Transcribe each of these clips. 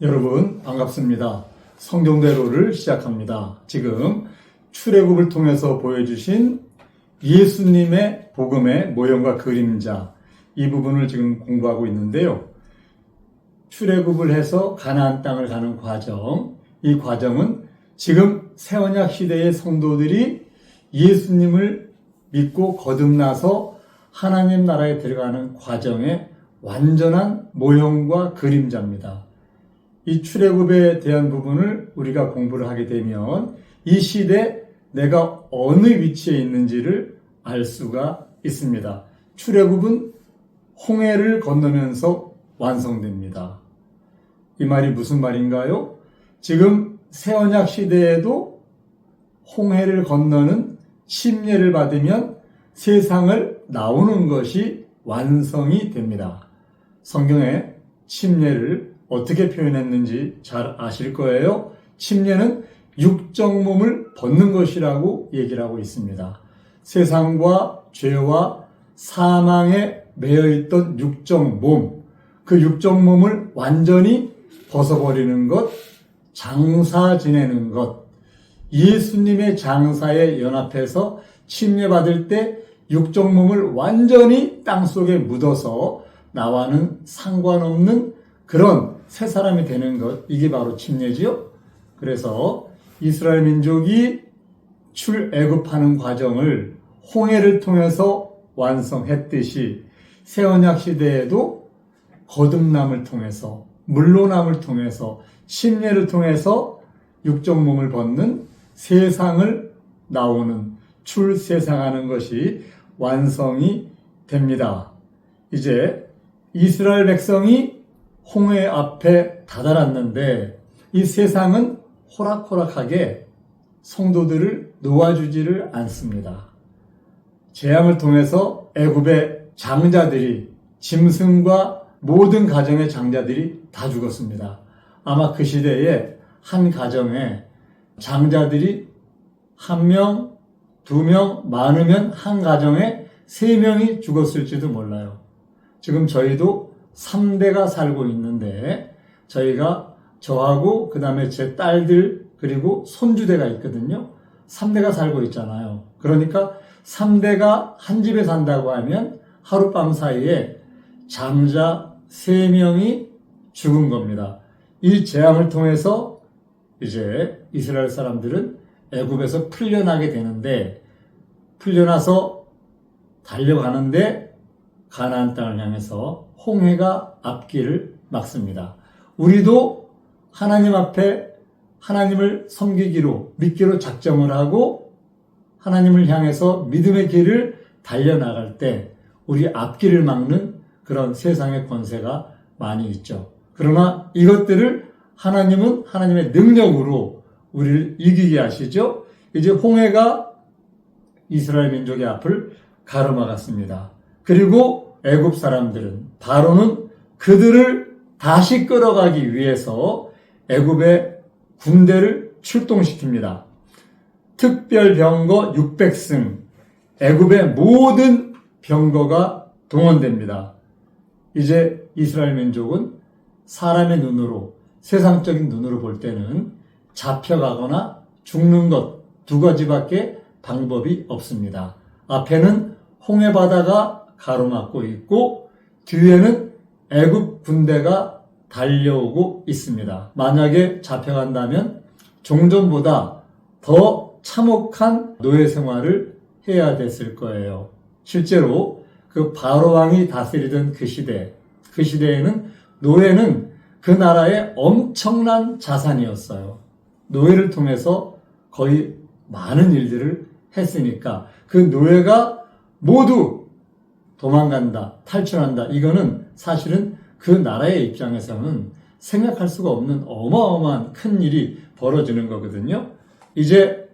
여러분 반갑습니다. 성경대로를 시작합니다. 지금 출애굽을 통해서 보여주신 예수님의 복음의 모형과 그림자, 이 부분을 지금 공부하고 있는데요. 출애굽을 해서 가나안 땅을 가는 과정, 이 과정은 지금 새언약 시대의 성도들이 예수님을 믿고 거듭나서 하나님 나라에 들어가는 과정의 완전한 모형과 그림자입니다. 이 출애굽에 대한 부분을 우리가 공부를 하게 되면 이 시대 내가 어느 위치에 있는지를 알 수가 있습니다. 출애굽은 홍해를 건너면서 완성됩니다. 이 말이 무슨 말인가요? 지금 새언약 시대에도 홍해를 건너는 침례를 받으면 세상을 나오는 것이 완성이 됩니다. 성경에 침례를 어떻게 표현했는지 잘 아실 거예요. 침례는 육적 몸을 벗는 것이라고 얘기를 하고 있습니다. 세상과 죄와 사망에 매여있던 육적 몸, 그 육적 몸을 완전히 벗어버리는 것, 장사 지내는 것, 예수님의 장사에 연합해서 침례받을 때 육적 몸을 완전히 땅속에 묻어서 나와는 상관없는 그런 새 사람이 되는 것, 이게 바로 침례지요. 그래서 이스라엘 민족이 출애굽하는 과정을 홍해를 통해서 완성했듯이 새언약 시대에도 거듭남을 통해서, 물로남을 통해서, 침례를 통해서 육적 몸을 벗는 세상을 나오는, 출세상하는 것이 완성이 됩니다. 이제 이스라엘 백성이 홍해 앞에 다다랐는데 이 세상은 호락호락하게 성도들을 놓아주지를 않습니다. 재앙을 통해서 애굽의 장자들이, 짐승과 모든 가정의 장자들이 다 죽었습니다. 아마 그 시대에 한 가정에 장자들이 1명, 2명, 많으면 한 가정에 3명이 죽었을지도 몰라요. 지금 저희도 3대가 살고 있는데 저하고 그 다음에 제 딸들 그리고 손주대가 있거든요. 3대가 살고 있잖아요. 그러니까 3대가 한 집에 산다고 하면 하룻밤 사이에 장자 3명이 죽은 겁니다. 이 재앙을 통해서 이제 이스라엘 사람들은 애굽에서 풀려나게 되는데, 풀려나서 달려가는데 가나안 땅을 향해서 홍해가 앞길을 막습니다. 우리도 하나님 앞에 하나님을 섬기기로, 믿기로 작정을 하고 하나님을 향해서 믿음의 길을 달려나갈 때 우리 앞길을 막는 그런 세상의 권세가 많이 있죠. 그러나 이것들을 하나님은 하나님의 능력으로 우리를 이기게 하시죠. 이제 홍해가 이스라엘 민족의 앞을 가로막았습니다. 그리고 애굽 사람들은, 바로는 그들을 다시 끌어가기 위해서 애굽의 군대를 출동시킵니다. 특별 병거 600승, 애굽의 모든 병거가 동원됩니다. 이제 이스라엘 민족은 사람의 눈으로, 세상적인 눈으로 볼 때는 잡혀가거나 죽는 것 두 가지밖에 방법이 없습니다. 앞에는 홍해 바다가 가로막고 있고 뒤에는 애굽 군대가 달려오고 있습니다. 만약에 잡혀간다면 종전보다 더 참혹한 노예 생활을 해야 됐을 거예요. 실제로 그 바로 왕이 다스리던 그 시대에는 노예는 그 나라의 엄청난 자산이었어요. 노예를 통해서 거의 많은 일들을 했으니까 그 노예가 모두 도망간다, 탈출한다. 이거는 사실은 그 나라의 입장에서는 생각할 수가 없는 어마어마한 큰 일이 벌어지는 거거든요. 이제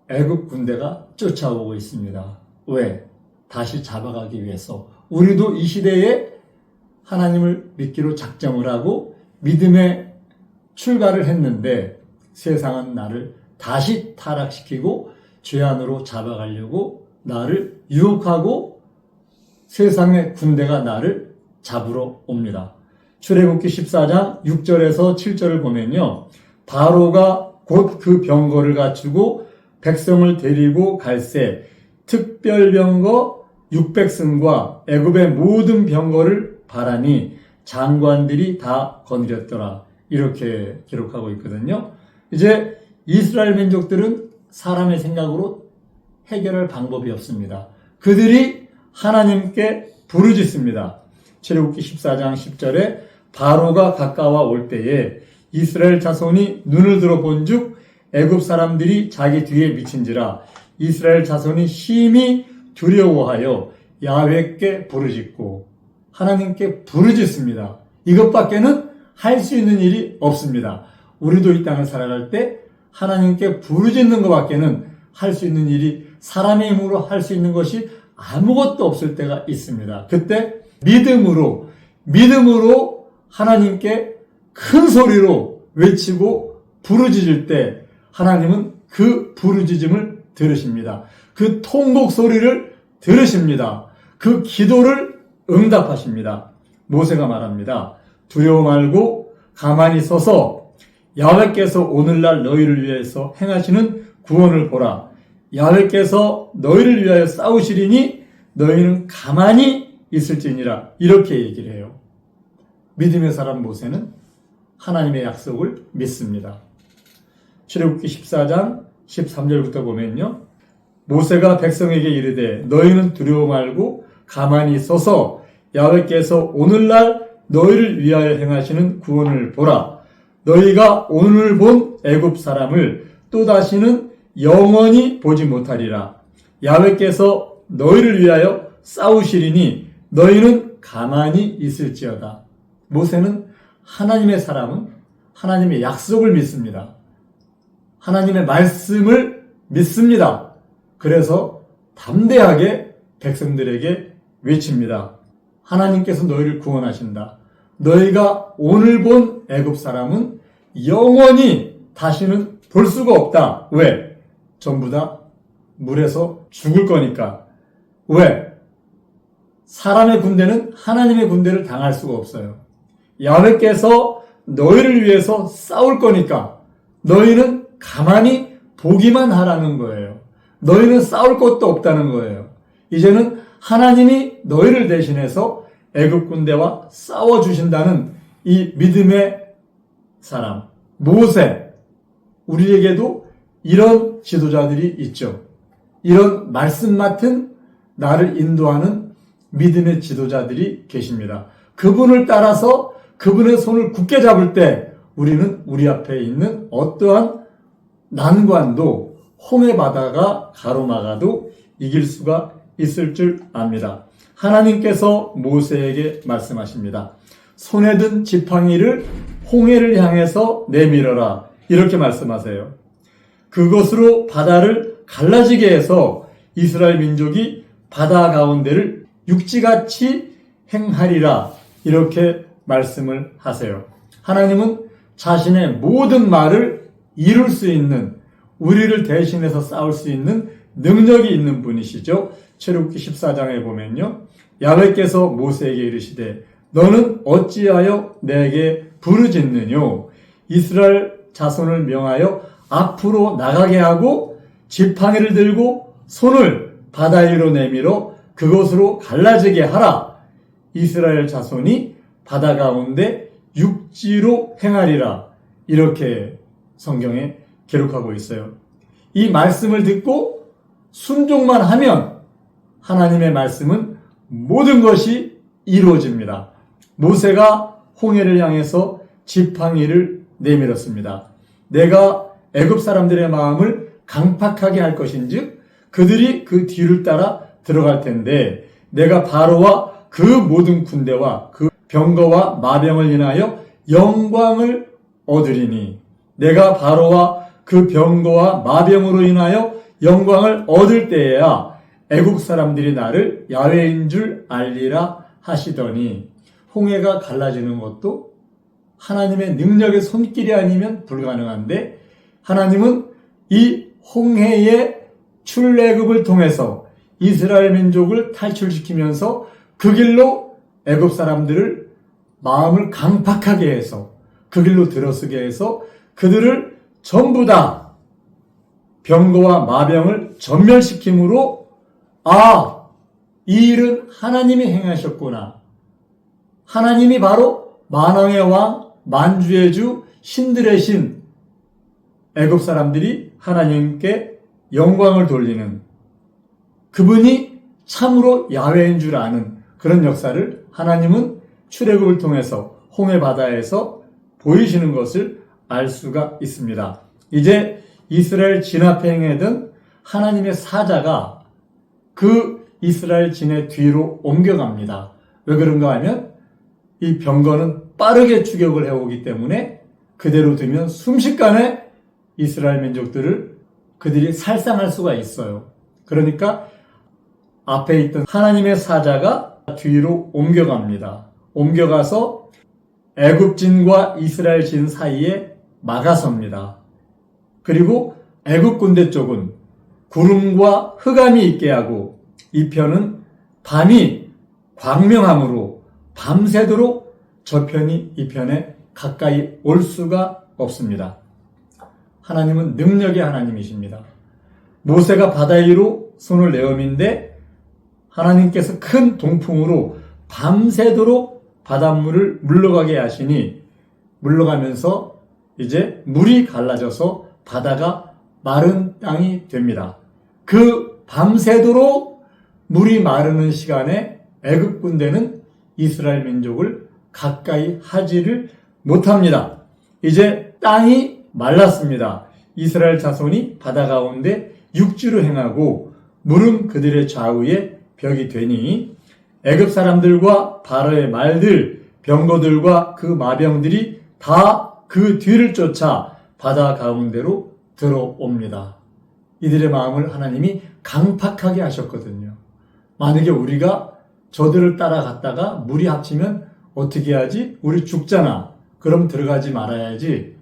애굽 군대가 쫓아오고 있습니다. 왜? 다시 잡아가기 위해서. 우리도 이 시대에 하나님을 믿기로 작정을 하고 믿음의 출발을 했는데 세상은 나를 다시 타락시키고 죄안으로 잡아가려고 나를 유혹하고 세상의 군대가 나를 잡으러 옵니다. 출애굽기 14장 6절에서 7절을 보면요. 바로가 곧 그 병거를 갖추고 백성을 데리고 갈새 특별병거 600승과 애굽의 모든 병거를 바라니 장관들이 다 거느렸더라. 이렇게 기록하고 있거든요. 이제 이스라엘 민족들은 사람의 생각으로 해결할 방법이 없습니다. 그들이 하나님께 부르짖습니다. 출애굽기 14장 10절에 바로가 가까워 올 때에 이스라엘 자손이 눈을 들어 본즉 애굽 사람들이 자기 뒤에 미친지라 이스라엘 자손이 심히 두려워하여 야훼께 부르짖고 하나님께 부르짖습니다. 이것밖에는 할 수 있는 일이 없습니다. 우리도 이 땅을 살아갈 때 하나님께 부르짖는 것밖에는 할 수 있는 일이 사람의 힘으로 할 수 있는 것이 아무것도 없을 때가 있습니다. 그때 믿음으로 하나님께 큰 소리로 외치고 부르짖을 때 하나님은 그 부르짖음을 들으십니다. 그 통곡 소리를 들으십니다. 그 기도를 응답하십니다. 모세가 말합니다. 두려워 말고 가만히 서서 야훼께서 오늘날 너희를 위해서 행하시는 구원을 보라. 야훼께서 너희를 위하여 싸우시리니 너희는 가만히 있을지니라. 이렇게 얘기를 해요. 믿음의 사람 모세는 하나님의 약속을 믿습니다. 출애굽기 14장 13절부터 보면요. 모세가 백성에게 이르되 너희는 두려워 말고 가만히 서서 야훼께서 오늘날 너희를 위하여 행하시는 구원을 보라. 너희가 오늘 본 애굽 사람을 또다시는 영원히 보지 못하리라. 야훼께서 너희를 위하여 싸우시리니 너희는 가만히 있을지어다. 모세는 하나님의 사람은 하나님의 약속을 믿습니다. 하나님의 말씀을 믿습니다. 그래서 담대하게 백성들에게 외칩니다. 하나님께서 너희를 구원하신다. 너희가 오늘 본 애굽 사람은 영원히 다시는 볼 수가 없다. 왜? 전부 다 물에서 죽을 거니까. 왜? 사람의 군대는 하나님의 군대를 당할 수가 없어요. 야훼께서 너희를 위해서 싸울 거니까 너희는 가만히 보기만 하라는 거예요. 너희는 싸울 것도 없다는 거예요. 이제는 하나님이 너희를 대신해서 애굽 군대와 싸워주신다는 이 믿음의 사람 모세, 우리에게도 이런 지도자들이 있죠. 이런 말씀 맡은 나를 인도하는 믿음의 지도자들이 계십니다. 그분을 따라서 그분의 손을 굳게 잡을 때 우리는 우리 앞에 있는 어떠한 난관도 홍해 바다가 가로막아도 이길 수가 있을 줄 압니다. 하나님께서 모세에게 말씀하십니다. 손에 든 지팡이를 홍해를 향해서 내밀어라. 이렇게 말씀하세요. 그것으로 바다를 갈라지게 해서 이스라엘 민족이 바다 가운데를 육지같이 행하리라. 이렇게 말씀을 하세요. 하나님은 자신의 모든 말을 이룰 수 있는, 우리를 대신해서 싸울 수 있는 능력이 있는 분이시죠. 출애굽기 14장에 보면요. 야훼께서 모세에게 이르시되 너는 어찌하여 내게 부르짖느뇨? 이스라엘 자손을 명하여 앞으로 나가게 하고 지팡이를 들고 손을 바다 위로 내밀어 그곳으로 갈라지게 하라. 이스라엘 자손이 바다 가운데 육지로 행하리라. 이렇게 성경에 기록하고 있어요. 이 말씀을 듣고 순종만 하면 하나님의 말씀은 모든 것이 이루어집니다. 모세가 홍해를 향해서 지팡이를 내밀었습니다. 내가 애굽 사람들의 마음을 강팍하게 할 것인즉 그들이 그 뒤를 따라 들어갈 텐데 내가 바로와 그 모든 군대와 그 병거와 마병을 인하여 영광을 얻으리니 내가 바로와 그 병거와 마병으로 인하여 영광을 얻을 때에야 애국 사람들이 나를 야훼인 줄 알리라 하시더니 홍해가 갈라지는 것도 하나님의 능력의 손길이 아니면 불가능한데 하나님은 이 홍해의 출애굽을 통해서 이스라엘 민족을 탈출시키면서 그 길로 애굽 사람들을 마음을 강팍하게 해서 그 길로 들어서게 해서 그들을 전부 다 병거와 마병을 전멸시킴으로 이 일은 하나님이 행하셨구나. 하나님이 바로 만왕의 왕, 만주의 주, 신들의 신, 애굽 사람들이 하나님께 영광을 돌리는 그분이 참으로 야훼인 줄 아는 그런 역사를 하나님은 출애굽을 통해서 홍해 바다에서 보이시는 것을 알 수가 있습니다. 이제 이스라엘 진 앞에 행하던 하나님의 사자가 그 이스라엘 진의 뒤로 옮겨갑니다. 왜 그런가 하면 이 병거는 빠르게 추격을 해오기 때문에 그대로 두면 순식간에 이스라엘 민족들을 그들이 살상할 수가 있어요. 그러니까 앞에 있던 하나님의 사자가 뒤로 옮겨갑니다. 옮겨가서 애굽진과 이스라엘 진 사이에 막아섭니다. 그리고 애굽 군대 쪽은 구름과 흑암이 있게 하고 이 편은 밤이 광명함으로 밤새도록 저 편이 이 편에 가까이 올 수가 없습니다. 하나님은 능력의 하나님이십니다. 모세가 바다 위로 손을 내어민데 하나님께서 큰 동풍으로 밤새도록 바닷물을 물러가게 하시니 물러가면서 이제 물이 갈라져서 바다가 마른 땅이 됩니다. 그 밤새도록 물이 마르는 시간에 애굽 군대는 이스라엘 민족을 가까이 하지를 못합니다. 이제 땅이 말랐습니다. 이스라엘 자손이 바다 가운데 육지로 행하고 물은 그들의 좌우에 벽이 되니 애굽 사람들과 바로의 말들, 병거들과 그 마병들이 다 그 뒤를 쫓아 바다 가운데로 들어옵니다. 이들의 마음을 하나님이 강팍하게 하셨거든요. 만약에 우리가 저들을 따라갔다가 물이 합치면 어떻게 하지? 우리 죽잖아. 그럼 들어가지 말아야지.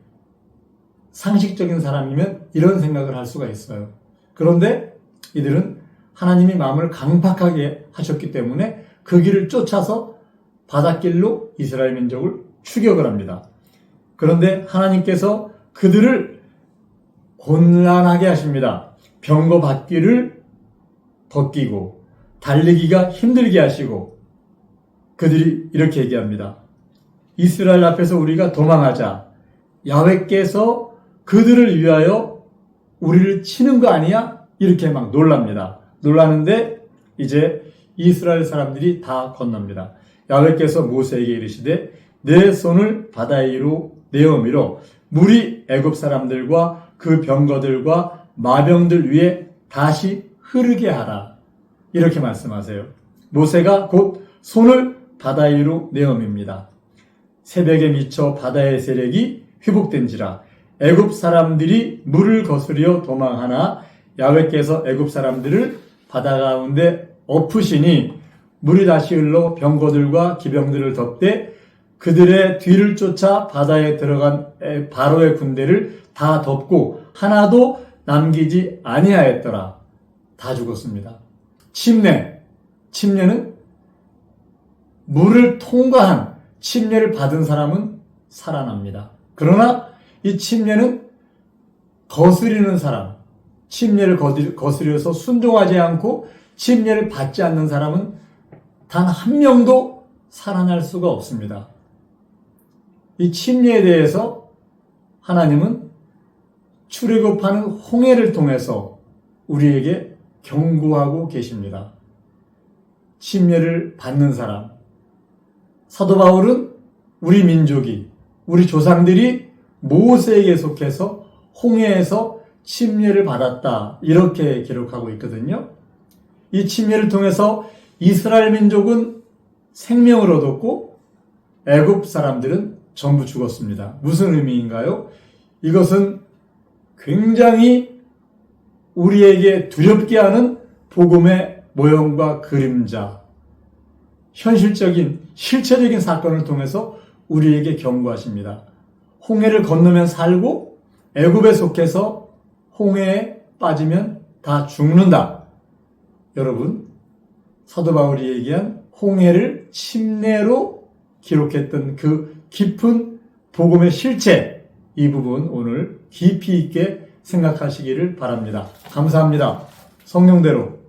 상식적인 사람이면 이런 생각을 할 수가 있어요. 그런데 이들은 하나님이 마음을 강팍하게 하셨기 때문에 그 길을 쫓아서 바닷길로 이스라엘 민족을 추격을 합니다. 그런데 하나님께서 그들을 곤란하게 하십니다. 병거 바퀴를 벗기고 달리기가 힘들게 하시고 그들이 이렇게 얘기합니다. 이스라엘 앞에서 우리가 도망하자. 야훼께서 그들을 위하여 우리를 치는 거 아니야? 이렇게 막 놀랍니다. 놀라는데 이제 이스라엘 사람들이 다 건넙니다. 야훼께서 모세에게 이르시되 내 손을 바다 위로 내어밀어 물이 애굽 사람들과 그 병거들과 마병들 위에 다시 흐르게 하라. 이렇게 말씀하세요. 모세가 곧 손을 바다 위로 내어밉니다. 새벽에 미쳐 바다의 세력이 회복된지라 애굽 사람들이 물을 거스려 도망하나 야훼께서 애굽 사람들을 바다 가운데 엎으시니 물이 다시 흘러 병거들과 기병들을 덮되 그들의 뒤를 쫓아 바다에 들어간 바로의 군대를 다 덮고 하나도 남기지 아니하였더라. 다 죽었습니다. 침례는 물을 통과한 침례를 받은 사람은 살아납니다. 그러나 이 침례는 거스리는 사람, 침례를 거스려서 순종하지 않고 침례를 받지 않는 사람은 단 한 명도 살아날 수가 없습니다. 이 침례에 대해서 하나님은 출애굽하는 홍해를 통해서 우리에게 경고하고 계십니다. 침례를 받는 사람. 사도 바울은 우리 민족이, 우리 조상들이 모세에게 속해서 홍해에서 침례를 받았다. 이렇게 기록하고 있거든요. 이 침례를 통해서 이스라엘 민족은 생명을 얻었고 애굽 사람들은 전부 죽었습니다. 무슨 의미인가요? 이것은 굉장히 우리에게 두렵게 하는 복음의 모형과 그림자, 현실적인, 실체적인 사건을 통해서 우리에게 경고하십니다. 홍해를 건너면 살고 애굽에 속해서 홍해에 빠지면 다 죽는다. 여러분, 사도 바울이 얘기한 홍해를 침례로 기록했던 그 깊은 복음의 실체, 이 부분 오늘 깊이 있게 생각하시기를 바랍니다. 감사합니다. 성령대로